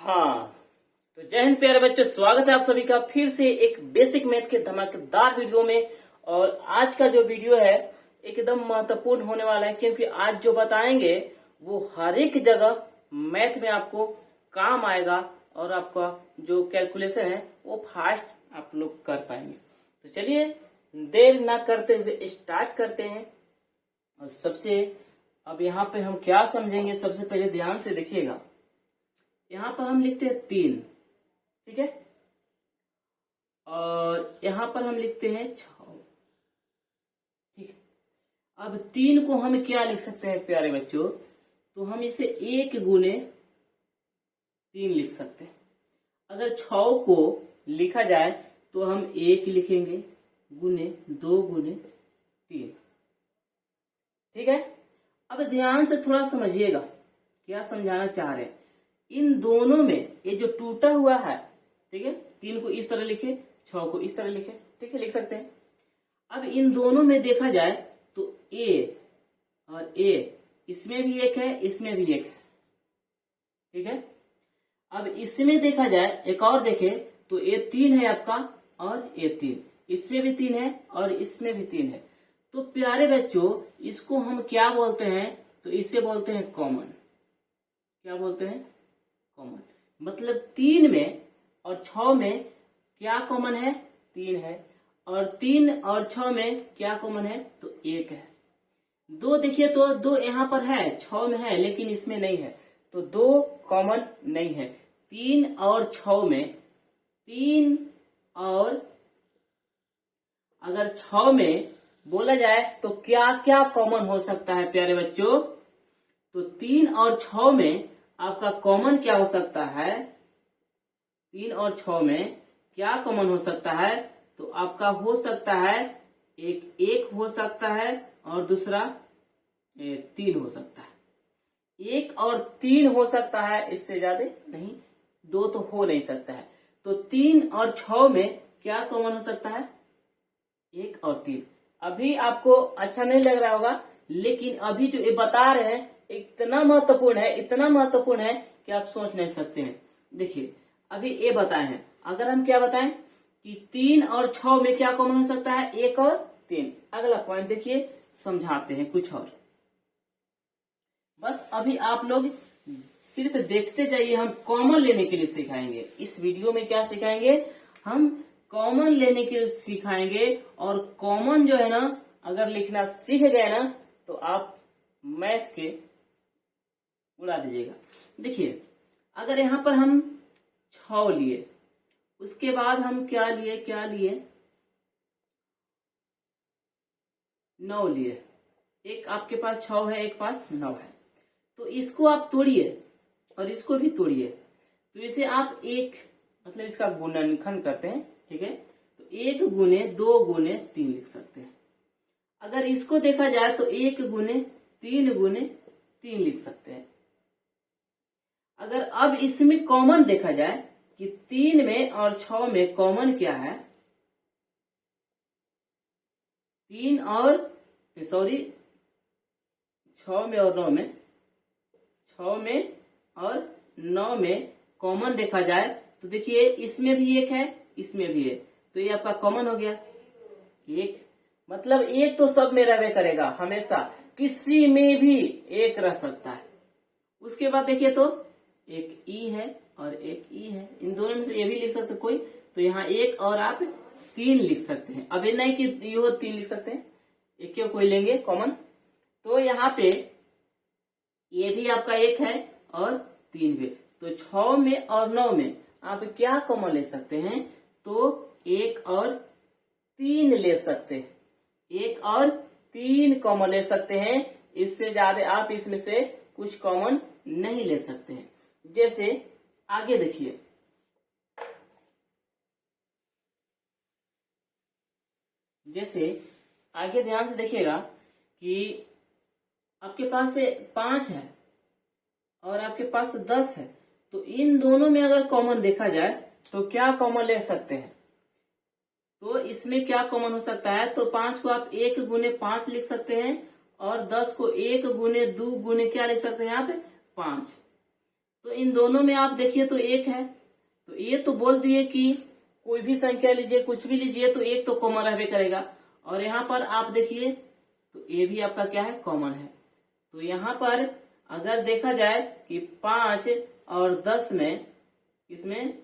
हाँ, तो जय हिंद प्यारे बच्चों, स्वागत है आप सभी का फिर से एक बेसिक मैथ के धमाकेदार वीडियो में। और आज का जो वीडियो है एकदम महत्वपूर्ण होने वाला है, क्योंकि आज जो बताएंगे वो हर एक जगह मैथ में आपको काम आएगा और आपका जो कैलकुलेशन है वो फास्ट आप लोग कर पाएंगे। तो चलिए देर ना करते हुए स्टार्ट करते हैं। और अब यहाँ पे हम क्या समझेंगे, सबसे पहले ध्यान से देखिएगा। यहाँ पर हम लिखते हैं 3, ठीक है, और यहाँ पर हम लिखते हैं 6, ठीक है। अब 3 को हम क्या लिख सकते हैं प्यारे बच्चों, तो हम इसे 1 गुने 3 लिख सकते हैं। अगर 6 को लिखा जाए तो हम 1 लिखेंगे गुने 2 गुने 3, ठीक है। अब ध्यान से थोड़ा समझिएगा क्या समझाना चाह रहे हैं। इन दोनों में ये जो टूटा हुआ है, ठीक है, 3 को इस तरह लिखे, 6 को इस तरह लिखे, ठीक है, लिख सकते हैं। अब इन दोनों में देखा जाए तो ए और ए, इसमें भी 1 है, इसमें भी 1 है, ठीक है। अब इसमें देखा जाए, एक और देखे तो ए 3 है आपका और ए 3, इसमें भी 3 है और इसमें भी 3 है। तो प्यारे बच्चों इसको हम क्या बोलते हैं, तो इसे बोलते हैं कॉमन। क्या बोलते हैं? कॉमन। मतलब 3 में और 6 में क्या कॉमन है? 3 है। और 3 और 6 में क्या कॉमन है? तो 1 है। 2 देखिए तो 2 यहाँ पर है, 6 में है लेकिन इसमें नहीं है, तो 2 कॉमन नहीं है। 3 और 6 में 3 और अगर 6 में बोला जाए तो क्या क्या कॉमन हो सकता है प्यारे बच्चों, तो 3 और 6 में आपका कॉमन क्या हो सकता है? 3 और 6 में क्या कॉमन हो सकता है? तो आपका हो सकता है एक 1 हो सकता है और दूसरा 3 हो सकता है। 1 और 3 हो सकता है, इससे ज्यादा नहीं, 2 तो हो नहीं सकता है। तो 3 और 6 में क्या कॉमन हो सकता है? 1 और 3। अभी आपको अच्छा नहीं लग रहा होगा, लेकिन अभी जो ये बता रहे हैं इतना महत्वपूर्ण है, इतना महत्वपूर्ण है कि आप सोच नहीं सकते हैं। देखिए अभी ये बताए हैं, अगर हम क्या बताएं कि 3 और 6 में क्या कॉमन हो सकता है? 1 और 3। अगला पॉइंट देखिए, समझाते हैं कुछ और। बस अभी आप लोग सिर्फ देखते जाइए, हम कॉमन लेने के लिए सिखाएंगे। इस वीडियो में क्या सिखाएंगे? हम कॉमन लेने के लिए सिखाएंगे। और कॉमन जो है ना, अगर लिखना सीख गए ना तो आप मैथ के उड़ा दीजिएगा। देखिए अगर यहाँ पर हम 6 लिए, उसके बाद हम क्या लिए 9 लिए। एक आपके पास 6 है, एक पास 9 है, तो इसको आप तोड़िए और इसको भी तोड़िए। तो इसे आप एक मतलब इसका गुणनखंड करते हैं, ठीक है, तो 1 गुने 2 गुने 3 लिख सकते हैं। अगर इसको देखा जाए तो 1 गुने 3 लिख सकते हैं। अगर अब इसमें कॉमन देखा जाए कि 3 में और 6 में कॉमन क्या है, 3 और 6 में और 9 में, 6 में और 9 में कॉमन देखा जाए तो देखिए इसमें भी 1 है, इसमें भी है, तो ये आपका कॉमन हो गया 1। मतलब 1 तो सब में रहने करेगा, हमेशा किसी में भी 1 रह सकता है। उसके बाद देखिए तो एक ई है और एक ई है, इन दोनों में से ये भी लिख सकते कोई, तो यहाँ 1 और आप 3 लिख सकते हैं। अभी नहीं कि ये 3 लिख सकते हैं, एक क्यों कोई लेंगे कॉमन, तो यहाँ पे ये भी आपका 1 है और 3 भी। तो 6 में और 9 में आप क्या कॉमन ले सकते हैं? तो 1 और 3 ले सकते हैं, 1 और 3 कॉमन ले सकते हैं। इससे ज्यादा आप इसमें से कुछ कॉमन नहीं ले सकते हैं। जैसे आगे देखिए, जैसे आगे ध्यान से देखिएगा कि आपके पास से 5 है और आपके पास 10 है, तो इन दोनों में अगर कॉमन देखा जाए तो क्या कॉमन ले सकते हैं? तो इसमें क्या कॉमन हो सकता है? तो 5 को आप 1 गुने 5 लिख सकते हैं और 10 को 1 गुने 2 गुने क्या लिख सकते हैं आप? 5। तो इन दोनों में आप देखिए तो एक है, तो ये तो बोल दिए कि कोई भी संख्या लीजिए, कुछ भी लीजिए, तो एक तो कॉमन रहबे करेगा। और यहाँ पर आप देखिए तो ये भी आपका क्या है, कॉमन है। तो यहाँ पर अगर देखा जाए कि 5 और 10 में, इसमें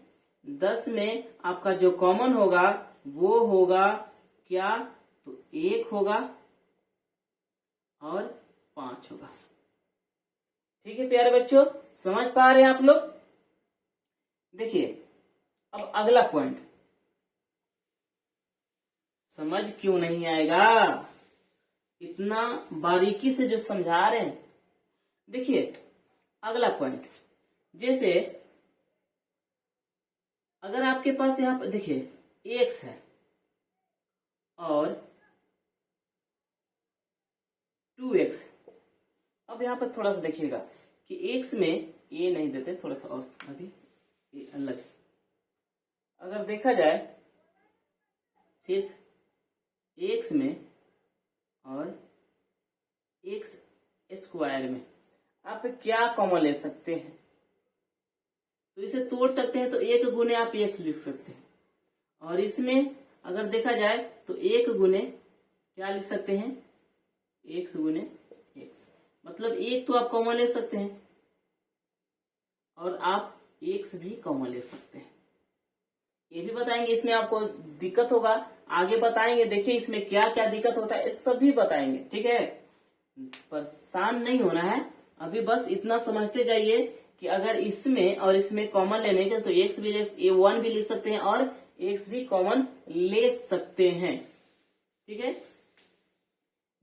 10 में आपका जो कॉमन होगा वो होगा क्या, तो 1 होगा और 5 होगा। ठीक है प्यारे बच्चों, समझ पा रहे हैं आप लोग? देखिए अब अगला पॉइंट, समझ क्यों नहीं आएगा, इतना बारीकी से जो समझा रहे हैं। देखिए अगला पॉइंट, जैसे अगर आपके पास यहाँ पर देखिए x है और 2x। अब यहाँ पर थोड़ा सा देखिएगा कि x में ये नहीं देते, थोड़ा सा और अभी ये अलग। अगर देखा जाए सिर्फ x में और x स्क्वायर में आप क्या कॉमन ले सकते हैं, तो इसे तोड़ सकते हैं। तो 1 गुने आप x लिख सकते हैं, और इसमें अगर देखा जाए तो 1 गुने क्या लिख सकते हैं, x गुने x, मतलब 1 तो आप कॉमन ले सकते हैं और आप x भी कॉमन ले सकते हैं। ये भी बताएंगे, इसमें आपको दिक्कत होगा आगे बताएंगे। देखिए इसमें क्या क्या दिक्कत होता है, इस सब भी बताएंगे। ठीक है, परेशान नहीं होना है, अभी बस इतना समझते जाइए कि अगर इसमें और इसमें कॉमन लेने के तो x भी ले, 1 भी लिख सकते हैं और x भी कॉमन ले सकते हैं। ठीक है,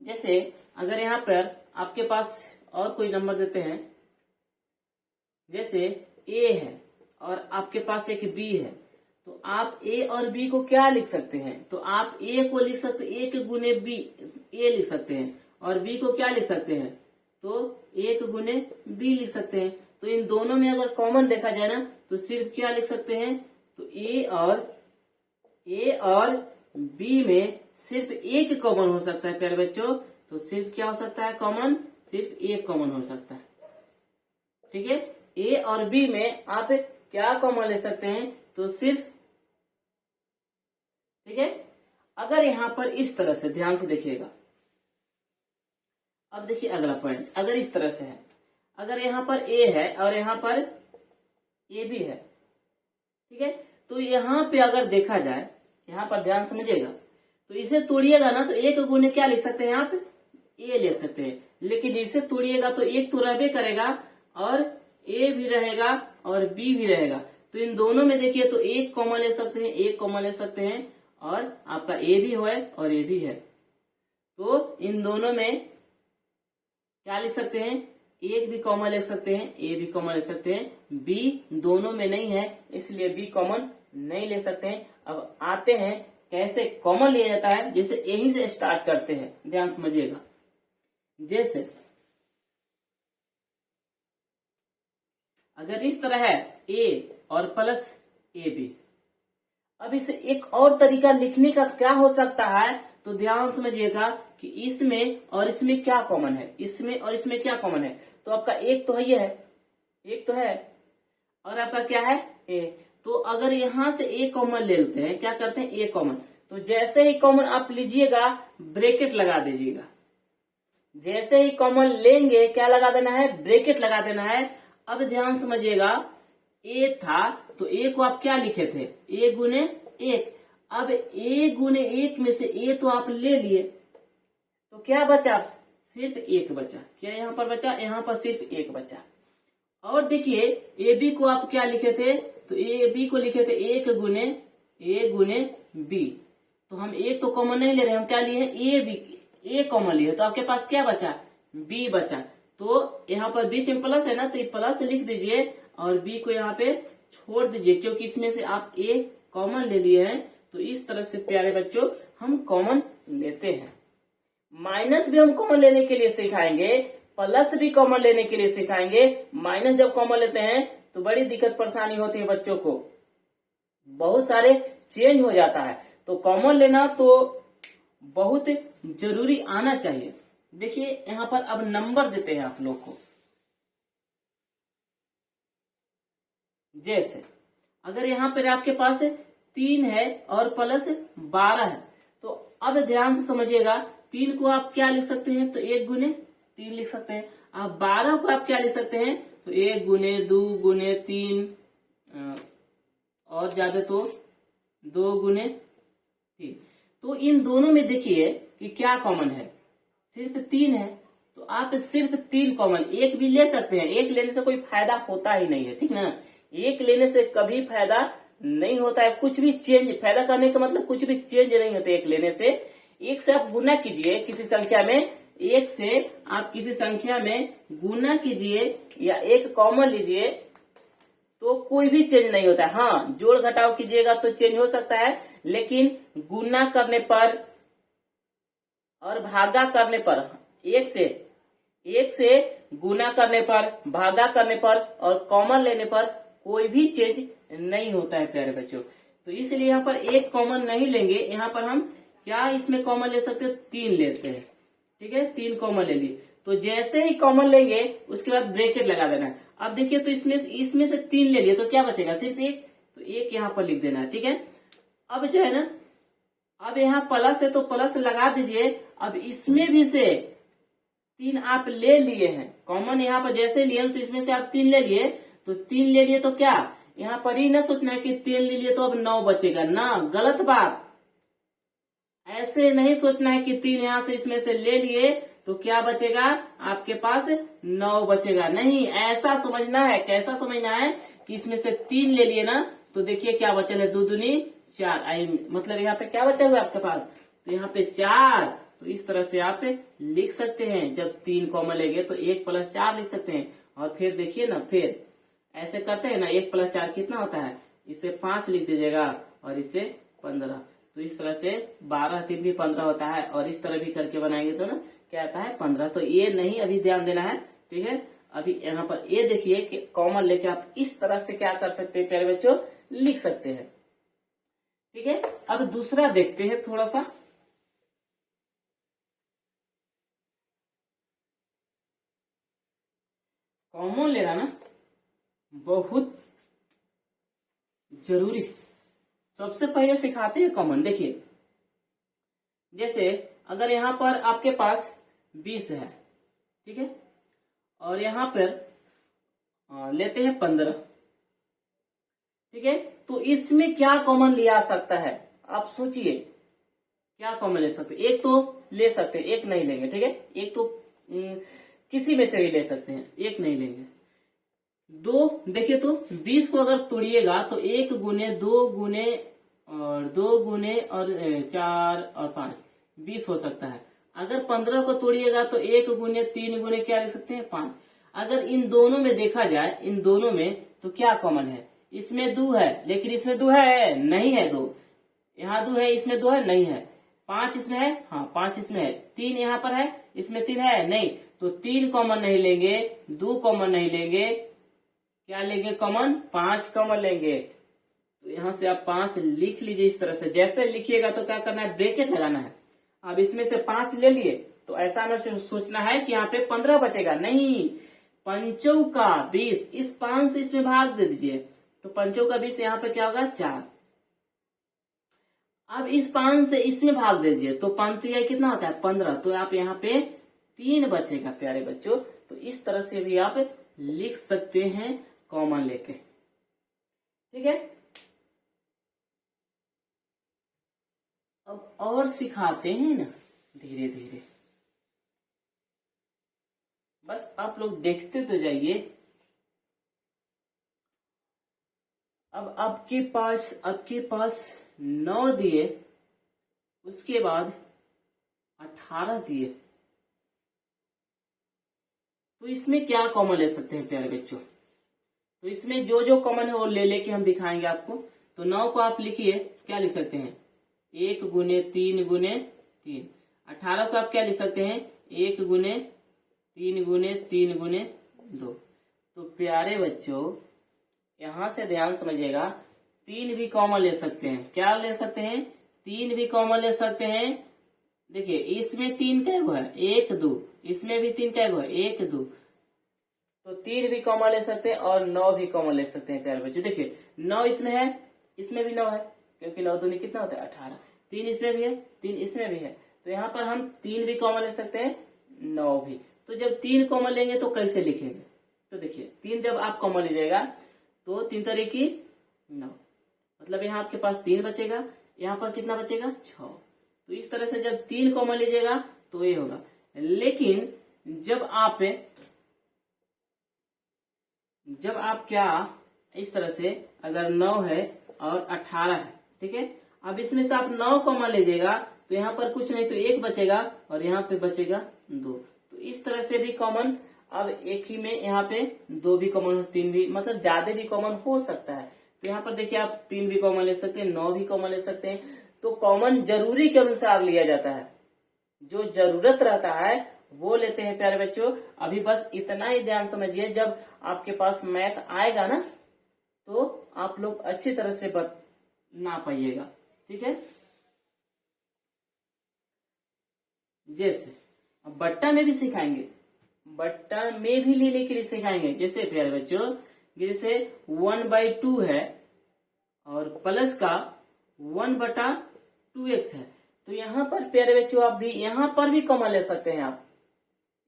जैसे अगर यहाँ पर आपके पास और कोई नंबर देते हैं, जैसे a है और आपके पास एक b है, तो आप a और b को क्या लिख सकते हैं, तो आप a को लिख सकते हैं 1 गुने b, a लिख सकते हैं, और b को क्या लिख सकते हैं, तो 1 गुने b लिख सकते हैं। तो इन दोनों में अगर कॉमन देखा जाए ना तो सिर्फ क्या लिख सकते हैं, तो a और b में सिर्फ एक कॉमन हो सकता है प्यारे बच्चों। तो सिर्फ क्या हो सकता है कॉमन, सिर्फ एक कॉमन हो सकता है। ठीक है, a और b में आप क्या कॉमन ले सकते हैं, तो सिर्फ, ठीक है। अगर यहां पर इस तरह से ध्यान से देखिएगा, अब देखिए अगला पॉइंट, अगर इस तरह से है, अगर यहाँ पर a है और यहाँ पर a भी है, ठीक है, तो यहाँ पे अगर देखा जाए, यहाँ पर ध्यान समझिएगा, तो इसे तोड़िएगा ना तो 1 गुने क्या लिख सकते हैं आप, a लिख सकते हैं। लेकिन इसे तोड़िएगा तो 1 तो रहबे करेगा और a भी रहेगा और b भी रहेगा। तो इन दोनों में देखिए तो 1 कॉमन ले सकते हैं, 1 कॉमन ले सकते हैं, और आपका a भी है और a भी है। तो इन दोनों में क्या लिख सकते हैं, 1 भी कॉमन ले सकते हैं, a भी कॉमन ले सकते हैं, b दोनों में नहीं है इसलिए b कॉमन नहीं ले सकते हैं। अब आते हैं कैसे कॉमन लिया जाता है, जैसे यहीं से स्टार्ट करते हैं, ध्यान समझिएगा। जैसे अगर इस तरह है a और प्लस ab, अब इसे एक और तरीका लिखने का क्या हो सकता है, तो ध्यान समझिएगा कि इसमें और इसमें क्या कॉमन है, इसमें और इसमें क्या कॉमन है, तो आपका एक तो है, ये है, एक तो है, और आपका क्या है a। तो अगर यहां से a कॉमन ले लेते हैं, क्या करते हैं a कॉमन, तो जैसे ही कॉमन आप लीजिएगा ब्रैकेट लगा दीजिएगा, जैसे ही कॉमन लेंगे क्या लगा देना है, ब्रैकेट लगा देना है। अब ध्यान समझिएगा, a था तो a को आप क्या लिखे थे, a गुने 1। अब a गुने 1 में से a तो आप ले लिए, तो क्या बचा, सिर्फ 1 बचा। क्या यहाँ पर बचा, यहाँ पर सिर्फ 1 बचा। और देखिए ए बी को आप क्या लिखे थे, तो ए बी को लिखे थे 1 गुने a गुने b। तो हम 1 तो कॉमन नहीं ले रहे, हम क्या लिए, ए बी, ए कॉमन लिए, तो आपके पास क्या बचा, b बचा। तो यहाँ पर बीच में प्लस है ना, तो ये प्लस लिख दीजिए और b को यहाँ पे छोड़ दीजिए, क्योंकि इसमें से आप a कॉमन ले लिए हैं। तो इस तरह से प्यारे बच्चों हम कॉमन लेते हैं। माइनस भी हम कॉमन लेने के लिए सिखाएंगे, प्लस भी कॉमन लेने के लिए सिखाएंगे। माइनस जब कॉमन लेते हैं तो बड़ी दिक्कत परेशानी होती है बच्चों को, बहुत सारे चेंज हो जाता है। तो कॉमन लेना तो बहुत जरूरी आना चाहिए। देखिए यहाँ पर अब नंबर देते हैं आप लोग को, जैसे अगर यहाँ पर आपके पास 3 है और प्लस 12 है, तो अब ध्यान से समझिएगा, 3 को आप क्या लिख सकते हैं, तो 1 गुने 3 लिख सकते हैं। अब 12 को आप क्या लिख सकते हैं, तो 1 गुने 2 गुने 3, और ज्यादा तो 2 गुने 3। तो इन दोनों में देखिए कि क्या कॉमन है, सिर्फ 3 है, तो आप सिर्फ 3 कॉमन, एक भी ले सकते हैं। एक लेने से कोई फायदा होता ही नहीं है, ठीक ना। एक लेने से कभी फायदा नहीं होता है, कुछ भी चेंज, फायदा करने का मतलब कुछ भी चेंज नहीं होता एक लेने से। एक से आप गुना कीजिए किसी संख्या में, एक से आप किसी संख्या में गुना कीजिए या एक कॉमन लीजिए, तो कोई भी चेंज नहीं होता है। हाँ, जोड़ घटाव कीजिएगा तो चेंज हो सकता है, लेकिन गुना करने पर और भागा करने पर, एक से गुना करने पर, भागा करने पर और कॉमन लेने पर कोई भी चेंज नहीं होता है प्यारे बच्चों। तो इसलिए यहाँ पर एक कॉमन नहीं लेंगे, यहाँ पर हम क्या इसमें कॉमन ले सकते हैं, 3 लेते हैं, ठीक है। 3 कॉमन ले लिए, तो जैसे ही कॉमन लेंगे उसके बाद ब्रैकेट लगा देना है। अब देखिए, तो इसमें से 3 ले लिए, तो क्या बचेगा, सिर्फ 1, तो 1 यहाँ पर लिख देना है, ठीक है। अब जो है ना, अब यहाँ प्लस है तो प्लस लगा दीजिए। अब इसमें भी से 3 आप ले लिए हैं कॉमन, यहाँ पर जैसे लिए तो इसमें से आप 3 ले लिए, तो 3 ले लिए तो क्या, यहाँ पर ही ना सोचना है कि 3 ले लिए तो अब 9 बचेगा, ना, गलत बात। ऐसे नहीं सोचना है कि 3 यहाँ से इसमें से ले लिए तो क्या बचेगा, आपके पास 9 बचेगा, नहीं, ऐसा समझना है। कैसा समझना है कि इसमें से 3 ले लिए ना, तो देखिए क्या बचल है, 2 दूनी 4, मतलब यहाँ पे क्या बचा हुआ आपके पास, तो यहाँ पे 4। तो इस तरह से आप लिख सकते हैं, जब 3 कॉमन लेंगे तो 1 + 4 लिख सकते हैं। और फिर देखिए ना, फिर ऐसे करते हैं ना, 1 + 4 कितना होता है, इससे 5 लिख दीजिएगा और इससे 15। तो इस तरह से 12 3 भी 15 होता है, और इस तरह भी करके बनाएंगे तो ना क्या आता है, 15। तो ये नहीं अभी ध्यान देना है, ठीक है। अभी यहाँ पर ये देखिए कि कॉमन लेके आप इस तरह से क्या कर सकते हैं प्यारे बच्चों, लिख सकते हैं, ठीक है। अब दूसरा देखते हैं थोड़ा सा। कॉमन लेना ना बहुत जरूरी, सबसे पहले सिखाते हैं कॉमन। देखिए, जैसे अगर यहाँ पर आपके पास 20 है, ठीक है, और यहाँ पर लेते हैं 15, ठीक है, तो इसमें क्या कॉमन लिया सकता है, आप सोचिए क्या कॉमन ले सकते हैं। एक तो ले सकते हैं, एक नहीं लेंगे, ठीक है। एक तो किसी में से भी ले सकते हैं, एक नहीं लेंगे। 2 देखिए, तो 20 को अगर तोड़िएगा तो 1 गुने 2 गुने और 2 गुने और 4 और 5, 20 हो सकता है। अगर 15 को तोड़िएगा तो 1 गुने 3 गुने क्या लिख सकते हैं, 5। अगर इन दोनों में देखा जाए, इन दोनों में तो क्या कॉमन है, इसमें 2 है, लेकिन इसमें 2 है नहीं है, 2 यहाँ 2 है, इसमें 2 है नहीं है। 5 इसमें है, हाँ 5 इसमें है। 3 यहाँ पर है, इसमें 3 है नहीं, तो 3 कॉमन नहीं लेंगे, 2 कॉमन नहीं लेंगे, क्या लेंगे कॉमन, 5 कॉमन लेंगे। तो यहाँ से आप 5 लिख लीजिए इस तरह से। जैसे लिखिएगा तो क्या करना है, ब्रैकेट लगाना है। अब इसमें से 5 ले लिए, तो ऐसा न सोचना है कि यहाँ पे 15 बचेगा, नहीं, 5 का 20, इस 5 से इसमें भाग दे दीजिए, तो 5 का 20 यहाँ पे क्या होगा, 4। अब इस 5 से इसमें भाग दे दीजिए, तो 5 कितना होता है, 15। तो आप यहाँ पे 3 बचेगा प्यारे बच्चों। तो इस तरह से भी आप लिख सकते हैं कॉमन लेके, ठीक है। अब और सिखाते हैं ना धीरे धीरे, बस आप लोग देखते तो जाइए। अब आपके पास 9 दिए, उसके बाद 18 दिए, तो इसमें क्या कॉमन ले सकते हैं प्यारे बच्चों। तो इसमें जो जो कॉमन है वो ले लेके हम दिखाएंगे आपको। तो 9 को आप लिखिए, क्या लिख सकते हैं, 1 गुने 3 गुने 3। 18 को आप क्या लिख सकते हैं, 1 गुने 3 गुने 3 गुने 2। तो प्यारे बच्चों यहां से ध्यान समझिएगा, 3 भी कॉमन ले सकते हैं। क्या ले सकते हैं, 3 भी कॉमन ले सकते हैं। देखिए, इसमें 3 का है, 1 2, इसमें भी 3 का है, 1 2। तो 3 भी कॉमन ले सकते हैं और 9 भी कॉमन ले सकते हैं प्यारे बच्चों। देखिए 9 इसमें है, इसमें भी 9 है, क्योंकि 9 दूनी कितना होता है 18। 3 इसमें भी है, 3 इसमें भी है, तो यहाँ पर हम 3 भी कॉमन ले सकते हैं, 9 भी। तो जब 3 कॉमन लेंगे तो कैसे लिखेंगे, तो देखिए 3 जब आप कॉमन लीजिएगा तो 3 तरीकी 9, मतलब यहाँ आपके पास 3 बचेगा, यहाँ पर कितना बचेगा 6। तो इस तरह से जब 3 कॉमन लीजिएगा तो ये होगा। लेकिन जब आप क्या इस तरह से अगर 9 है और 18 है, ठीक है, अब इसमें से आप 9 कॉमन लीजिएगा तो यहाँ पर कुछ नहीं तो 1 बचेगा और यहाँ पे बचेगा 2। तो इस तरह से भी कॉमन, अब एक ही में यहाँ पे 2 भी कॉमन, 3 भी, मतलब ज्यादा भी कॉमन हो सकता है। तो यहाँ पर देखिए आप 3 भी कॉमन ले सकते हैं, 9 भी कॉमन ले सकते हैं। तो कॉमन जरूरी के अनुसार लिया जाता है, जो जरूरत रहता है वो लेते हैं प्यारे बच्चों। अभी बस इतना ही ध्यान समझिए, जब आपके पास मैथ आएगा ना तो आप लोग अच्छी तरह से बना पाइएगा, ठीक है। जैसे अब बट्टा में भी सिखाएंगे, बट्टा में भी लेने के लिए सिखाएंगे। जैसे प्यारे बच्चों, जैसे 1/2 है और प्लस का 1/2x है, तो यहाँ पर प्यारे बच्चों आप भी यहाँ पर भी कॉमन ले सकते हैं, आप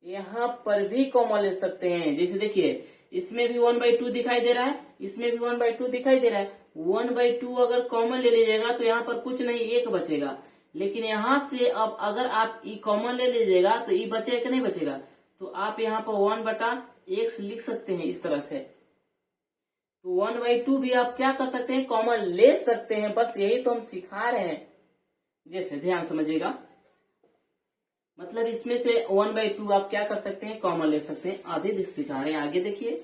यहाँ पर भी कॉमन ले सकते हैं। जैसे देखिए इसमें भी 1/2 दिखाई दे रहा है, इसमें भी 1/2 दिखाई दे रहा है। 1/2 अगर कॉमन ले लीजिएगा तो यहाँ पर कुछ नहीं 1 बचेगा, लेकिन यहाँ से अब अगर आप ई कॉमन ले लीजिएगा तो ई बचेगा कि नहीं बचेगा, तो आप यहाँ पर 1/x लिख सकते हैं इस तरह से। तो 1/2 भी आप क्या कर सकते हैं, कॉमन ले सकते हैं, बस यही तो हम सिखा रहे हैं। जैसे ध्यान समझिएगा, मतलब इसमें से 1/2 आप क्या कर सकते हैं, कॉमन ले सकते हैं। आधे सिखा रहे हैं, आगे देखिए।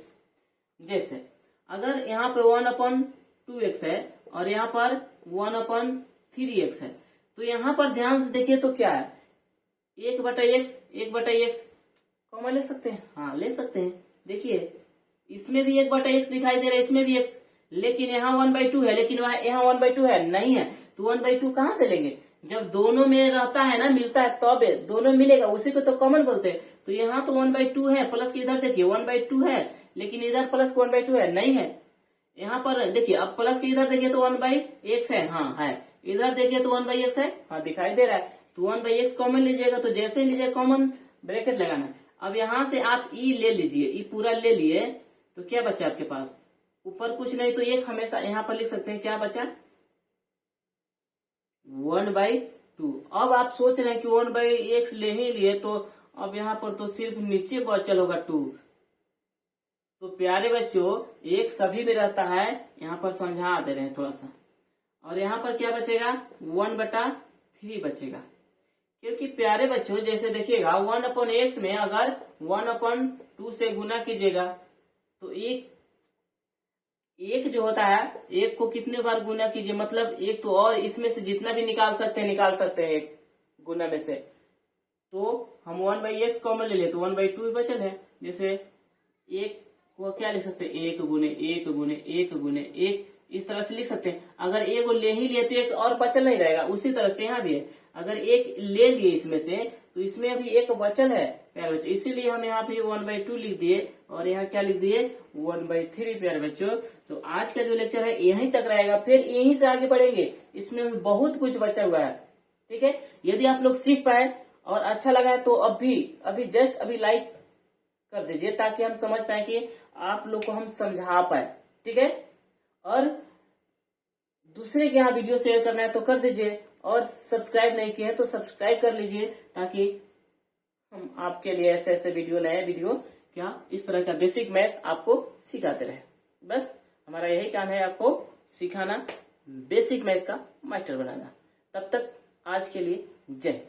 जैसे अगर यहाँ पे 1/2x है और यहाँ पर 1/3x है, तो यहाँ पर ध्यान से देखिए तो क्या है, 1/x कॉमन ले सकते हैं, हाँ ले सकते हैं। देखिए इसमें भी 1/x दिखाई दे रहा है, इसमें भी x, लेकिन यहाँ 1/2 है, लेकिन यहाँ 1/2 है नहीं है, तो 1/2 कहाँ से लेंगे, जब दोनों में रहता है ना, मिलता है तब दोनों मिलेगा, उसी को तो कॉमन बोलते हैं। तो यहाँ तो 1/2 है, प्लस के इधर देखिए 1/2 है, लेकिन इधर प्लस को 1/2 है नहीं है। यहाँ पर देखिए अब प्लस के इधर देखिए तो 1/x है, हाँ है, इधर देखिए तो 1/x है, हाँ दिखाई दे रहा है। तो 1/x कॉमन लीजिएगा, तो जैसे ही लीजिए कॉमन ब्रैकेट लगाना। अब यहाँ से आप ई ले लीजिए, ई पूरा ले लिए तो क्या बचा आपके पास, ऊपर कुछ नहीं तो 1 हमेशा यहाँ पर लिख सकते हैं, क्या बचा 1/2। अब आप सोच रहे हैं कि 1/x ले ही लिए, तो अब यहाँ पर तो सिर्फ नीचे बचल होगा 2। तो प्यारे बच्चों एक सभी में रहता है, यहाँ पर समझा दे रहे हैं थोड़ा सा। और यहाँ पर क्या बचेगा 1/3 बचेगा, क्योंकि प्यारे बच्चों जैसे देखिएगा 1/x में अगर 1/2 से गुना कीजिएगा तो एक जो होता है, एक को कितने बार गुना कीजिए, मतलब एक तो, और इसमें से जितना भी निकाल सकते हैं एक गुना में से। तो हम 1/x कॉमन ले ले तो 1/2 बचल है। जैसे एक को क्या लिख सकते हैं, 1 गुने 1 गुने 1 गुने 1, इस तरह से लिख सकते हैं। अगर एक ले ही लिए तो एक और बचल नहीं रहेगा, उसी तरह से यहाँ भी है, अगर एक ले लिए इसमें से तो इसमें अभी एक बचल है प्यारे बच्चों, इसीलिए हम यहाँ पे 1/2 लिख दिए और यहाँ क्या लिख दिए 1/3 प्यारे बच्चों। तो आज का जो लेक्चर है यहीं तक रहेगा, फिर यहीं से आगे बढ़ेंगे, इसमें बहुत कुछ बचा हुआ है, ठीक है। यदि आप लोग सीख पाए और अच्छा लगा है तो अभी जस्ट लाइक कर दीजिए, ताकि हम समझ पाए कि आप लोग को हम समझा पाए, ठीक है। और दूसरे के यहाँ वीडियो शेयर करना है तो कर दीजिए, और सब्सक्राइब नहीं किए हैं तो सब्सक्राइब कर लीजिए, ताकि हम आपके लिए ऐसे ऐसे नए वीडियो क्या इस तरह का बेसिक मैथ आपको सिखाते रहे। बस हमारा यही काम है, आपको सिखाना, बेसिक मैथ का मास्टर बनाना। तब तक आज के लिए जय।